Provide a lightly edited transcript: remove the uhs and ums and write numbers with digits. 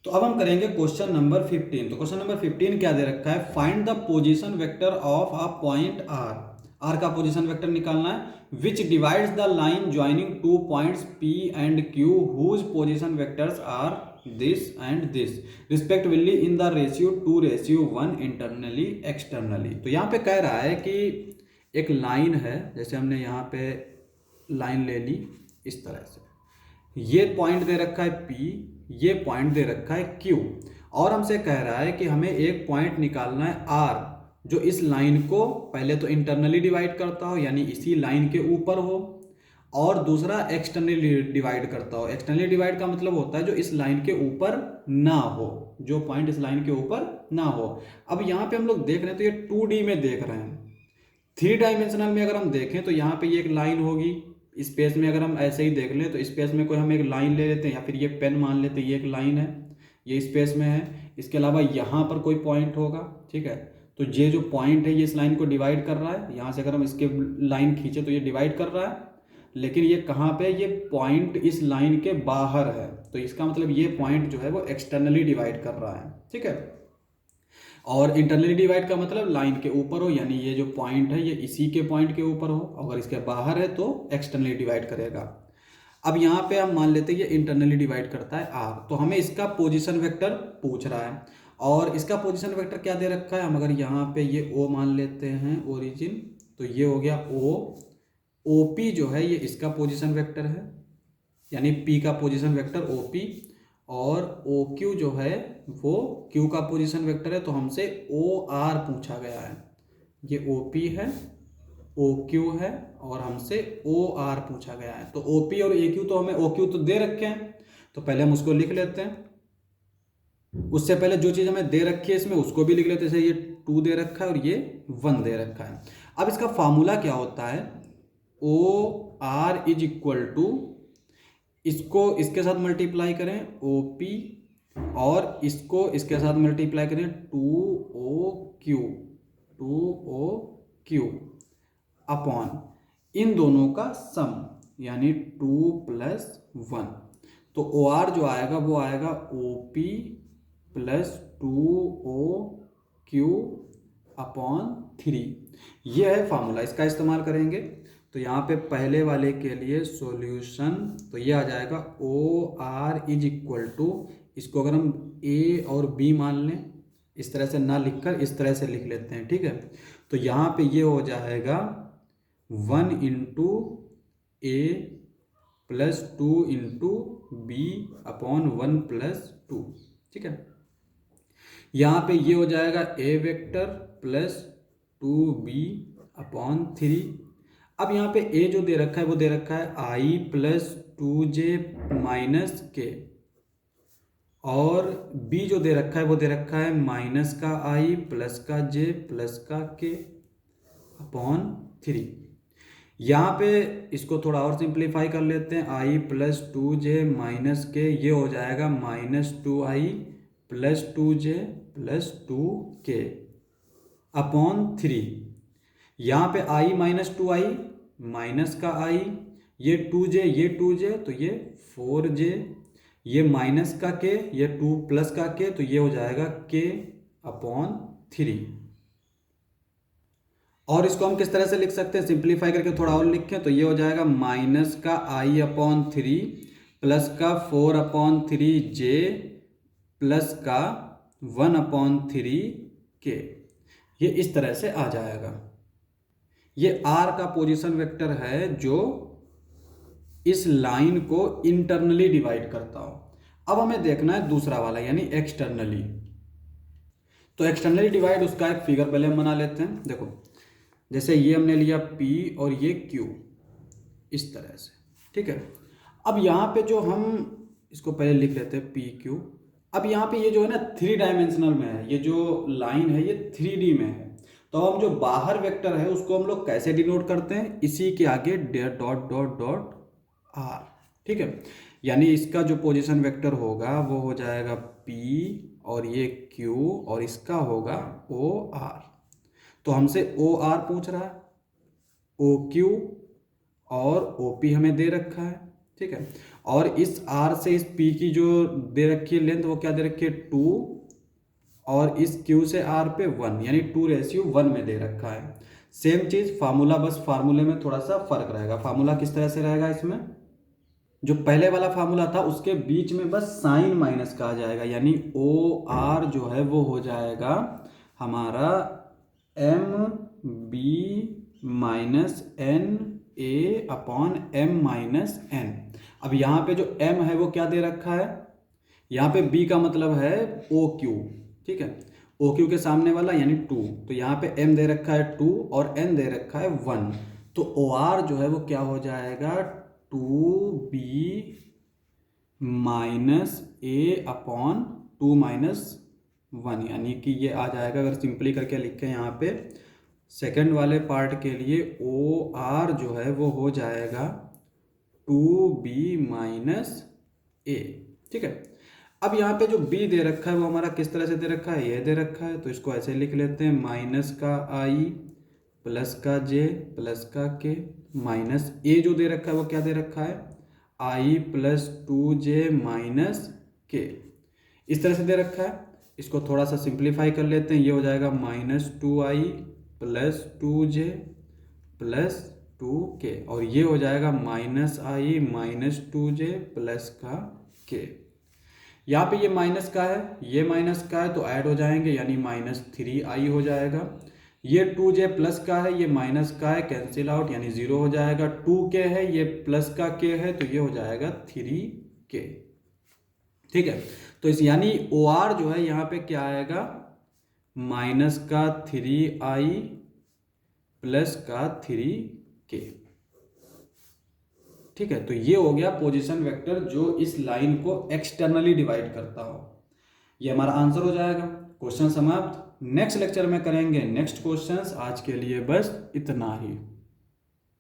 तो अब हम करेंगे क्वेश्चन नंबर 15। तो क्वेश्चन नंबर 15 क्या दे रखा है, find the position vector of a point R. R का पोजीशन वेक्टर निकालना है which divides the line joining two points P and Q whose position vectors are this and this respectively in the ratio 2:1 internally externally. तो यहाँ पे कह रहा है कि एक लाइन है, जैसे हमने यहाँ पे लाइन ले ली इस तरह से, ये पॉइंट दे रखा है P, ये पॉइंट दे रखा है Q, और हमसे कह रहा है कि हमें एक पॉइंट निकालना है R जो इस लाइन को पहले तो इंटरनली डिवाइड करता हो यानी इसी लाइन के ऊपर हो, और दूसरा एक्सटर्नली डिवाइड करता हो। एक्सटर्नली डिवाइड का मतलब होता है जो इस लाइन के ऊपर ना हो, जो पॉइंट इस लाइन के ऊपर ना हो। अब यहाँ पे हम लोग देख रहे हैं तो ये 2D में देख रहे हैं। 3 डायमेंशनल में अगर हम देखें तो यहाँ पे ये एक लाइन होगी, स्पेस में अगर हम ऐसे ही देख लें तो स्पेस में कोई हम एक लाइन ले लेते हैं या फिर ये पेन मान लेते हैं, ये एक लाइन है, ये स्पेस में है। इसके अलावा यहाँ पर कोई पॉइंट होगा, ठीक है। तो ये जो पॉइंट है ये इस लाइन को डिवाइड कर रहा है, यहाँ से अगर हम इसके लाइन खींचे तो ये डिवाइड कर रहा है, लेकिन ये कहाँ पे, ये पॉइंट इस लाइन के बाहर है। तो इसका मतलब ये पॉइंट जो है वो एक्सटर्नली डिवाइड कर रहा है, ठीक है। और इंटरनली डिवाइड का मतलब लाइन के ऊपर हो, यानी ये जो पॉइंट है ये इसी के पॉइंट के ऊपर हो, अगर इसके बाहर है तो एक्सटर्नली डिवाइड करेगा। अब यहाँ पे हम मान लेते हैं ये इंटरनली डिवाइड करता है आर, तो हमें इसका पोजीशन वेक्टर पूछ रहा है, और इसका पोजीशन वेक्टर क्या दे रखा है, हम अगर यहाँ पे ये ओ मान लेते हैं ओरिजिन, तो ये हो गया ओ। ओपी जो है ये इसका पोजीशन वेक्टर है, यानी पी का पोजीशन वेक्टर ओपी, और ओ क्यू जो है वो क्यू का पोजीशन वेक्टर है। तो हमसे ओ आर पूछा गया है, ये ओ पी है, ओ क्यू है, और हमसे ओ आर पूछा गया है। तो ओ पी और ए क्यू तो हमें, ओ क्यू तो दे रखे हैं तो पहले हम उसको लिख लेते हैं। उससे पहले जो चीज़ हमें दे रखी है इसमें उसको भी लिख लेते हैं, जैसे ये 2 दे रखा है और ये 1 दे रखा है। अब इसका फॉर्मूला क्या होता है, O R is equal to, इसको इसके साथ मल्टीप्लाई करें ओ पी, और इसको इसके साथ मल्टीप्लाई करें 2 ओ क्यू अपॉन इन दोनों का सम, यानी 2 + 1। तो ओ आर जो आएगा वो आएगा O P plus 2 O Q upon 3। ये है फार्मूला, इसका इस्तेमाल करेंगे। तो यहाँ पे पहले वाले के लिए सॉल्यूशन, तो ये आ जाएगा O R is equal to, इसको अगर हम ए और बी मान लें, इस तरह से ना लिखकर इस तरह से लिख लेते हैं, ठीक है। तो यहाँ पे ये हो जाएगा 1 × ए प्लस 2 × बी अपॉन 1 + 2, ठीक है। यहाँ पे ये हो जाएगा ए वेक्टर प्लस 2b अपॉन 3। अब यहाँ पे ए जो दे रखा है वो दे रखा है i प्लस 2j माइनस के, और b जो दे रखा है वो दे रखा है माइनस का i प्लस का j प्लस का k अपॉन 3। यहाँ पे इसको थोड़ा और सिंप्लीफाई कर लेते हैं, i प्लस 2j माइनस के, ये हो जाएगा minus 2i plus 2j plus 2k upon 3। यहाँ पे i माइनस 2i माइनस का i, ये 2j ये 2j तो ये 4j, ये माइनस का k ये 2 प्लस का k तो ये हो जाएगा k अपॉन 3। और इसको हम किस तरह से लिख सकते हैं, सिंप्लीफाई करके थोड़ा और लिखें तो ये हो जाएगा माइनस का i अपॉन 3 प्लस का 4 अपॉन 3j प्लस का 1 अपॉन 3k, ये इस तरह से आ जाएगा। ये r का पोजीशन वेक्टर है जो इस लाइन को इंटरनली डिवाइड करता हो। अब हमें देखना है दूसरा वाला यानी एक्सटर्नली। तो एक्सटर्नली डिवाइड उसका एक फिगर पहले हम बना लेते हैं। देखो जैसे ये हमने लिया P और ये Q, इस तरह से, ठीक है। अब यहाँ पे जो हम इसको पहले लिख लेते हैं PQ। अब यहाँ पे ये जो है ना 3 डायमेंशनल में है, ये जो लाइन है ये 3D में है। तो हम जो बाहर वेक्टर है उसको हम लोग कैसे डिनोट करते हैं, इसी के आगे डॉट डॉट डॉट आर, ठीक है। यानी इसका जो पोजीशन वेक्टर होगा वो हो जाएगा P और ये Q और इसका होगा OR। तो हमसे OR पूछ रहा है, OQ और OP हमें दे रखा है, ठीक है। और इस आर से इस पी की जो दे रखी है लेंथ वो क्या दे रखी है 2, और इस क्यू से आर पे 1, यानी 2:1 में दे रखा है। सेम चीज फार्मूला, बस फार्मूले में थोड़ा सा फर्क रहेगा। फार्मूला किस तरह से रहेगा, इसमें जो पहले वाला फार्मूला था उसके बीच में बस साइन माइनस का आ जाएगा, यानी ओ आर जो है वो हो जाएगा हमारा M B minus N A upon M minus N. अब यहाँ पे जो m है वो क्या दे रखा है, यहाँ पे b का मतलब है ओ क्यू, ठीक है, ओ क्यू के सामने वाला यानी 2, तो यहाँ पे m दे रखा है 2 और n दे रखा है 1, तो ओ आर जो है वो क्या हो जाएगा 2b माइनस ए अपॉन 2 माइनस 1, यानी कि ये आ जाएगा, अगर सिंपली करके लिखें यहाँ पे सेकंड वाले पार्ट के लिए ओ आर जो है वो हो जाएगा 2b माइनस ए, ठीक है। अब यहाँ पे जो b दे रखा है वो हमारा किस तरह से दे रखा है, ये दे रखा है, तो इसको ऐसे लिख लेते हैं माइनस का i प्लस का j प्लस का k, माइनस a जो दे रखा है वो क्या दे रखा है i plus 2j minus k, इस तरह से दे रखा है। इसको थोड़ा सा सिंप्लीफाई कर लेते हैं, ये हो जाएगा minus 2i plus 2j plus 2k, और ये हो जाएगा minus i minus 2j plus का k। यहाँ पे ये माइनस का है, ये माइनस का है, तो ऐड हो जाएंगे यानी माइनस 3i हो जाएगा। ये 2j प्लस का है, ये माइनस का है, कैंसिल आउट यानी 0 हो जाएगा। 2k है, ये प्लस का k है, तो ये हो जाएगा 3k, ठीक है। तो इस यानी ओ आर जो है यहाँ पे क्या आएगा माइनस का 3i प्लस का 3k, ठीक है। तो ये हो गया पोजीशन वेक्टर जो इस लाइन को एक्सटर्नली डिवाइड करता हो। ये हमारा आंसर हो जाएगा। क्वेश्चन समाप्त। नेक्स्ट लेक्चर में करेंगे नेक्स्ट क्वेश्चंस। आज के लिए बस इतना ही।